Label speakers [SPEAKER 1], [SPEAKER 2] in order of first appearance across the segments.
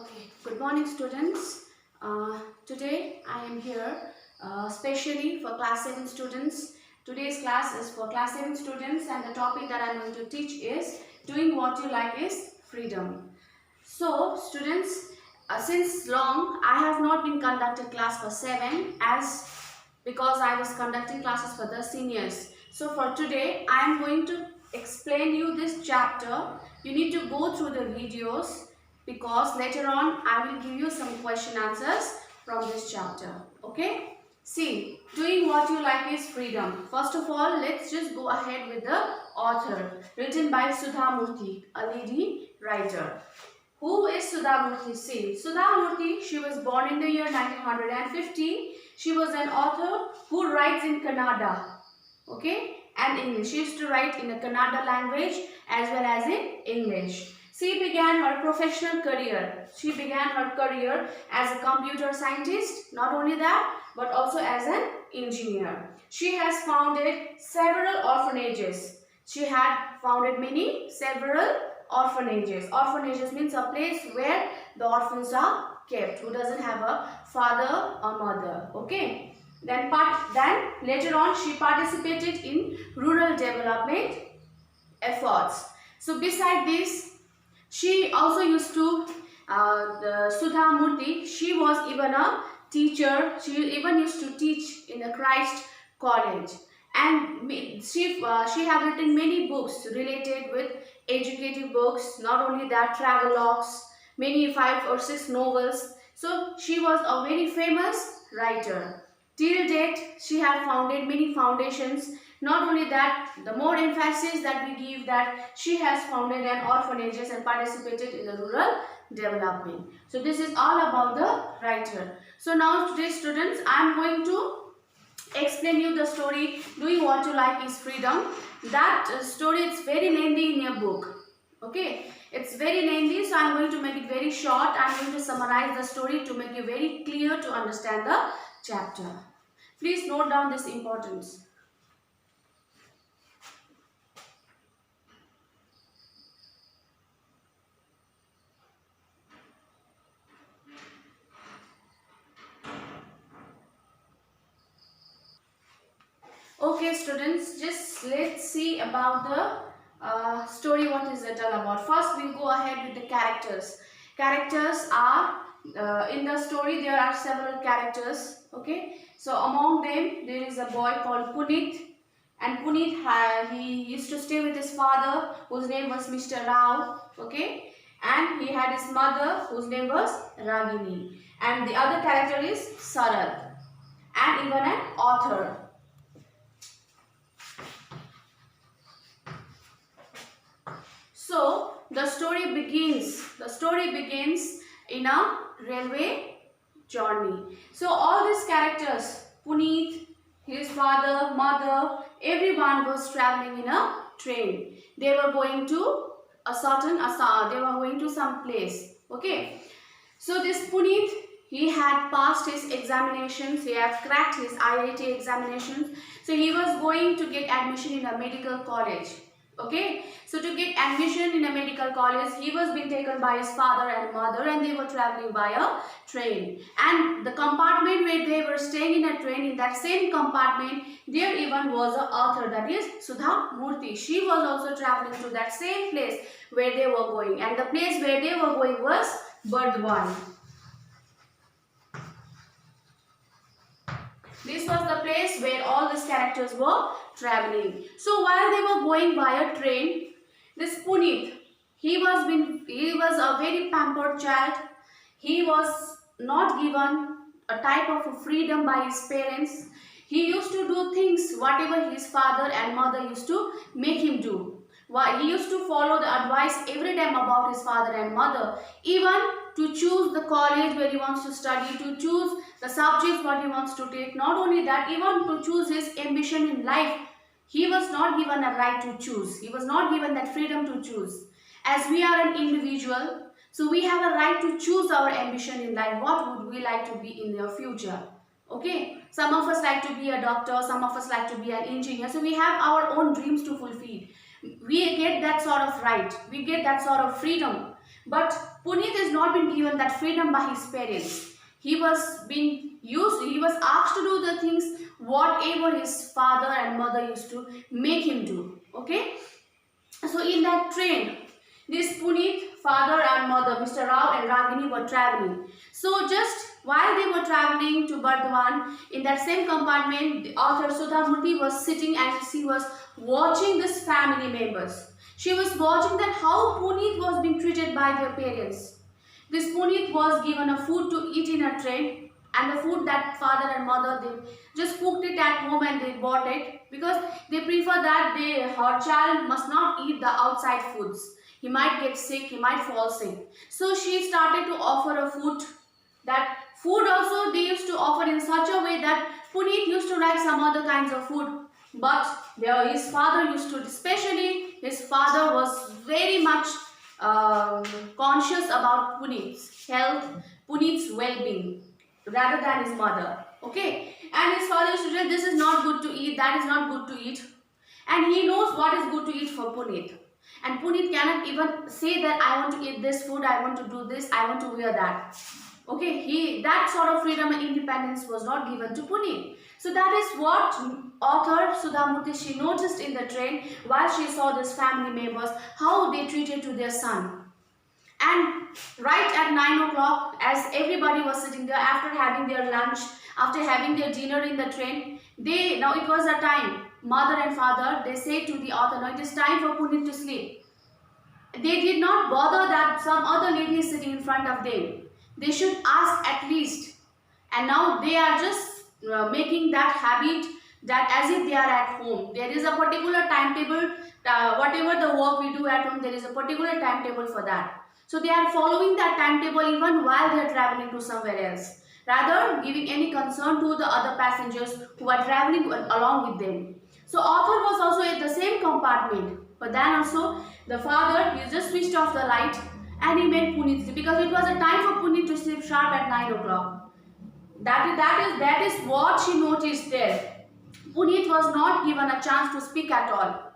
[SPEAKER 1] Okay, good morning students. Today I am here specially for class 7 students. Today's class is for class 7 students and the topic that I am going to teach is doing what you like is freedom. So students, since long I have not been conducting class for 7 because I was conducting classes for the seniors. So for today I am going to explain you this chapter. You need to go through the videos because later on I will give you some question answers from this chapter. Okay? See, doing what you like is freedom. First of all, let's just go ahead with the author, written by Sudha Murthy, a lady writer. Who is Sudha Murthy? See, Sudha Murthy, she was born in the year 1950. She was an author who writes in Kannada, okay, and English. She used to write in the Kannada language as well as in English. She began her professional career. She began her career as a computer scientist, not only that, but also as an engineer. She has founded several orphanages. She had founded several orphanages. Orphanages means a place where the orphans are kept, who doesn't have a father or mother. Okay. Then later on she participated in rural development efforts. So beside this, she also used to, Sudha Murthy, she was even a teacher. She even used to teach in the Christ College. And she have written many books related with educative books, not only that, travelogues, many 5 or 6 novels. So she was a very famous writer. Till date, she had founded many foundations. Not only that, the more emphasis that we give that she has founded an orphanages and participated in the rural development. So this is all about the writer. So now today students, I am going to explain you the story doing what you like is freedom. That story is very lengthy in your book. Okay, it's very lengthy, so I am going to make it very short. I am going to summarize the story to make you very clear to understand the chapter. Please note down this importance. Okay students, just let's see about the story. What is it all about? First we'll go ahead with the characters. Characters are, in the story there are several characters. Okay, so among them there is a boy called Puneet, and Puneet he used to stay with his father whose name was Mr. Rao. Okay, and he had his mother whose name was Ragini, and the other character is Sarad, and even an author. So the story begins in a railway journey. So all these characters, Puneet, his father, mother, everyone was traveling in a train. They were going to some place. Okay. So this Puneet, he had passed his examinations, he had cracked his IIT examinations. So he was going to get admission in a medical college. Okay, so to get admission in a medical college, he was being taken by his father and mother, and they were traveling by a train. And the compartment where they were staying in a train, in that same compartment, there even was an author, that is Sudha Murthy. She was also traveling to that same place where they were going, and the place where they were going was Burdwan. This was the place where all these characters were traveling. So while they were going by a train, this Puneet, he was a very pampered child. He was not given a type of freedom by his parents. He used to do things whatever his father and mother used to make him do. He used to follow the advice every time about his father and mother, even to choose the college where he wants to study, to choose the subjects what he wants to take. Not only that, even to choose his ambition in life, he was not given a right to choose. He was not given that freedom to choose. As we are an individual, so we have a right to choose our ambition in life. What would we like to be in the future? Okay, some of us like to be a doctor, some of us like to be an engineer. So we have our own dreams to fulfill. We get that sort of right. We get that sort of freedom. But Puneet has not been given that freedom by his parents. He was being used, he was asked to do the things whatever his father and mother used to make him do. Okay. So in that train, this Puneet, father and mother, Mr. Rao and Ragini were traveling. So just while they were traveling to Burdwan, in that same compartment, the author Sudha Murthy was sitting and she was watching this family members. She was watching that how Puneet was being treated by their parents. This Puneet was given a food to eat in a tray, and the food that father and mother, they just cooked it at home and they bought it because they prefer that her child must not eat the outside foods. He might get sick, he might fall sick. So she started to offer a food. That food also they used to offer in such a way that Puneet used to like some other kinds of food. But his father used to, especially his father was very much conscious about Puneet's health, Puneet's well-being, rather than his mother. Okay, and his father used to say, this is not good to eat, that is not good to eat, and he knows what is good to eat for Puneet. And Puneet cannot even say that I want to eat this food, I want to do this, I want to wear that. Okay, that sort of freedom and independence was not given to Puneet. So that is what author Sudha Murthy, she noticed in the train while she saw this family members, how they treated to their son. And right at 9 o'clock, as everybody was sitting there after having their lunch, after having their dinner in the train, now it was a time, mother and father, they say to the author, now it is time for Puneet to sleep. They did not bother that some other lady is sitting in front of them. They should ask at least. And now they are just making that habit that as if they are at home. There is a particular timetable, whatever the work we do at home, there is a particular timetable for that. So they are following that timetable even while they are traveling to somewhere else, rather giving any concern to the other passengers who are traveling along with them. So author was also in the same compartment, but then also the father, he just switched off the light and he made Puneet sleep because it was a time for Puneet to sleep sharp at 9 o'clock. That is what she noticed there. Puneet was not given a chance to speak at all.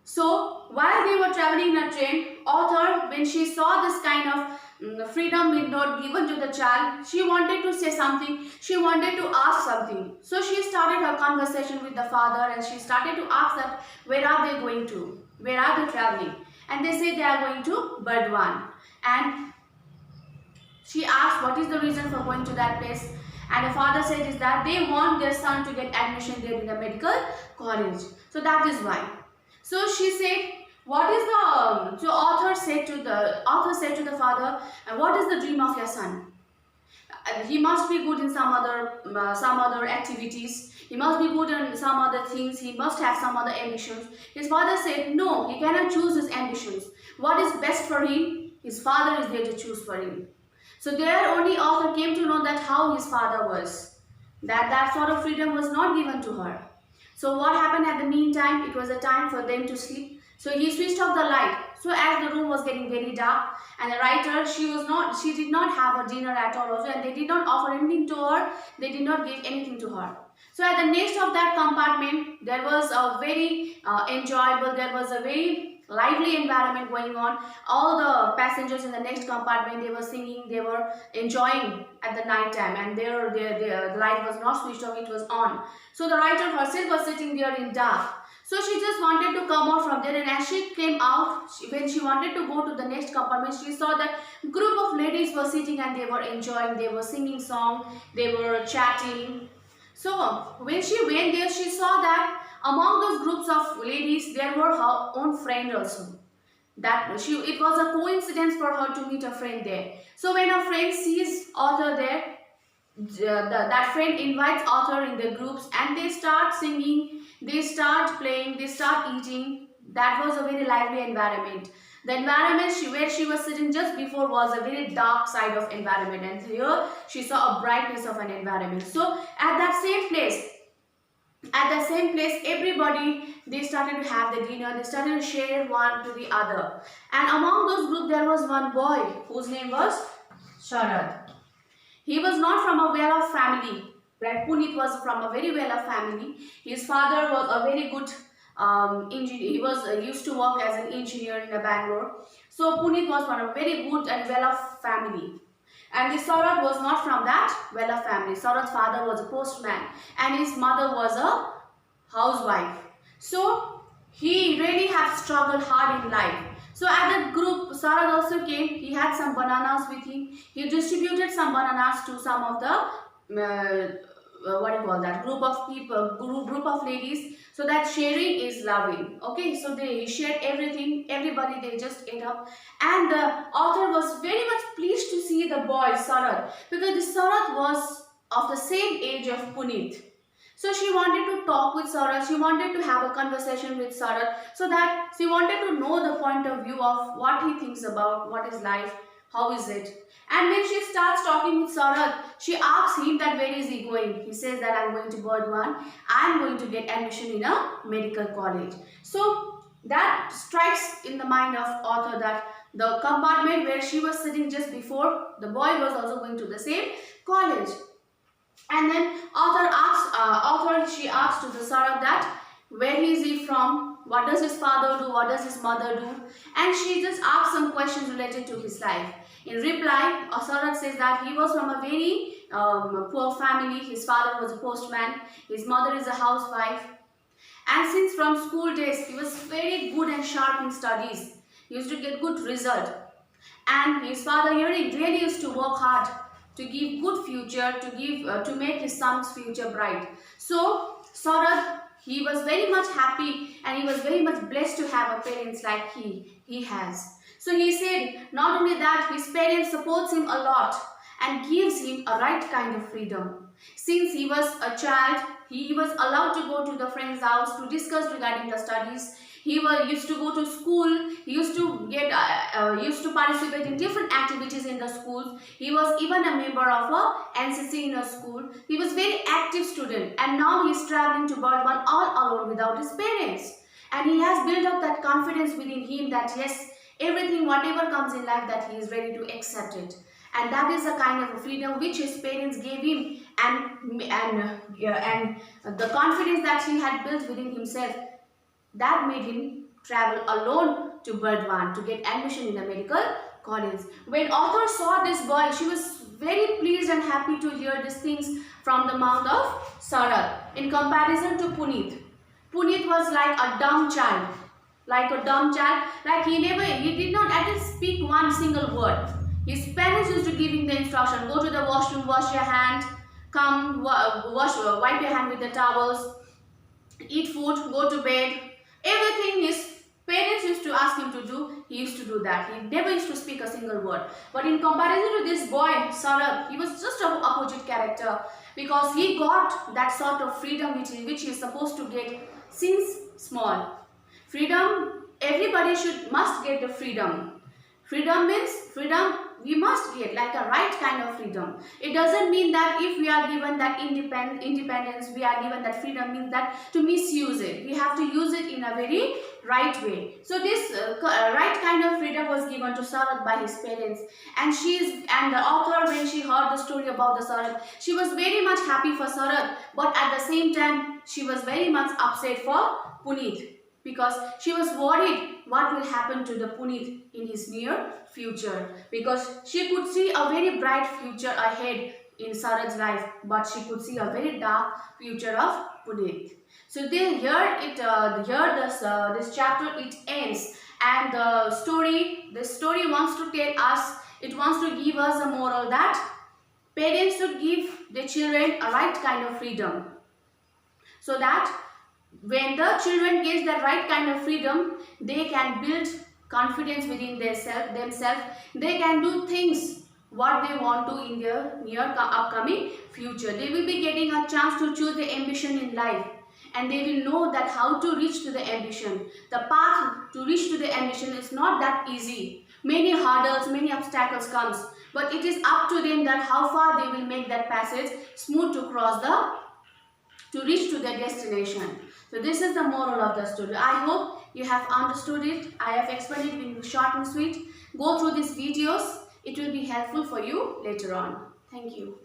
[SPEAKER 1] So while they were traveling in a train, author, when she saw this kind of freedom being not given to the child, she wanted to say something, she wanted to ask something. So she started her conversation with the father and she started to ask that where are they going to? Where are they traveling? And they say they are going to Burdwan. And she asked what is the reason for going to that place. And the father said is that they want their son to get admission there in the medical college. So that is why. So she said, what is the, so author said to the father, what is the dream of your son? He must be good in some other activities. He must be good in some other things. He must have some other ambitions. His father said, no, he cannot choose his ambitions. What is best for him, his father is there to choose for him. So there only author came to know that how his father was. That sort of freedom was not given to her. So what happened at the meantime, it was a time for them to sleep. So he switched off the light. So as the room was getting very dark, and the writer, she did not have a dinner at all also, and they did not offer anything to her, they did not give anything to her. So at the next of that compartment, there was a very enjoyable, there was a very lively environment going on. All the passengers in the next compartment, they were singing, they were enjoying at the night time, and the light was not switched off, it was on. So the writer herself was sitting there in dark. So she just wanted to come out from there, and as she came out, when she wanted to go to the next compartment, she saw that group of ladies were sitting and they were enjoying, they were singing song, they were chatting. So when she went there, she saw that among those groups of ladies, there were her own friend also. It was a coincidence for her to meet a friend there. So when a friend sees author there, that friend invites author in the groups, and they start singing, they start playing, they start eating. That was a very lively environment. The environment where she was sitting just before was a very dark side of environment, and here she saw a brightness of an environment. So at that same place, everybody, they started to have the dinner, they started to share one to the other. And among those group, there was one boy whose name was Sharad. He was not from a well-off family. Right? Puneet was from a very well-off family. His father was a very good engineer. He was used to work as an engineer in Bangalore. So Punit was from a very good and well-off family. And this Saurabh was not from that well-off family. Saurabh's father was a postman and his mother was a housewife. So he really had struggled hard in life. So at that group, Saurabh also came. He had some bananas with him. He distributed some bananas to some of the what do you call that, group of people, group of ladies, so that sharing is loving. Okay, so they shared everything, everybody, they just ate up. And the author was very much pleased to see the boy Sarat, because this Sarat was of the same age of Punit. So she wanted to talk with Sarat, she wanted to have a conversation with Sarat, so that she wanted to know the point of view of what he thinks about what is life, how is it. And when she starts talking with Sarat, she asks him that where is he going. He says that I'm going to Burdwan. I'm going to get admission in a medical college. So that strikes in the mind of author that the compartment where she was sitting just before, the boy was also going to the same college. And then she asks to the Sarat that where is he from, what does his father do, what does his mother do, and she just asks some questions related to his life. In reply, Sarat says that he was from a very poor family. His father was a postman, his mother is a housewife, and since from school days he was very good and sharp in studies. He used to get good result, and his father really used to work hard to give good future, to make his son's future bright. So Sarat, he was very much happy and he was very much blessed to have a parents like he has. So he said not only that, his parents supports him a lot and gives him a right kind of freedom. Since he was a child, he was allowed to go to the friend's house to discuss regarding the studies. He used to go to school. He used to participate in different activities in the schools. He was even a member of a NCC in a school. He was very active student, and now he is traveling to Burdwan all alone without his parents. And he has built up that confidence within him that yes, everything, whatever comes in life, that he is ready to accept it. And that is a kind of a freedom which his parents gave him, and the confidence that he had built within himself, that made him travel alone to Burdwan to get admission in a medical college. When author saw this boy, she was very pleased and happy to hear these things from the mouth of Sarat. In comparison to Punit, Punit was like a dumb child. Like he did not at least speak one single word. His parents used to give him the instruction, go to the washroom, wash your hand, come, wipe your hand with the towels, eat food, go to bed. Everything his parents used to ask him to do, he used to do that. He never used to speak a single word. But in comparison to this boy, Sarat, he was just an opposite character, because he got that sort of freedom which he is supposed to get since small. Freedom, everybody must get the freedom. Freedom means we must get like a right kind of freedom. It doesn't mean that if we are given that independence, we are given that freedom, means that to misuse it. We have to use it in a very right way. So this right kind of freedom was given to Sarat by his parents, and the author, when she heard the story about the Sarat, she was very much happy for Sarat, but at the same time she was very much upset for Punit, because she was worried what will happen to the Punit in his near future, because she could see a very bright future ahead in Sarat's life, but she could see a very dark future of Punit. So this chapter it ends, and this story wants to tell us, it wants to give us a moral that parents should give their children a right kind of freedom, so that when the children get the right kind of freedom, they can build confidence within themselves. They can do things what they want to in their near upcoming future. They will be getting a chance to choose the ambition in life, and they will know that how to reach to the ambition. The path to reach to the ambition is not that easy. Many hurdles, many obstacles comes, but it is up to them that how far they will make that passage smooth to reach to their destination. So this is the moral of the story. I hope you have understood it. I have explained it in short and sweet. Go through these videos. It will be helpful for you later on. Thank you.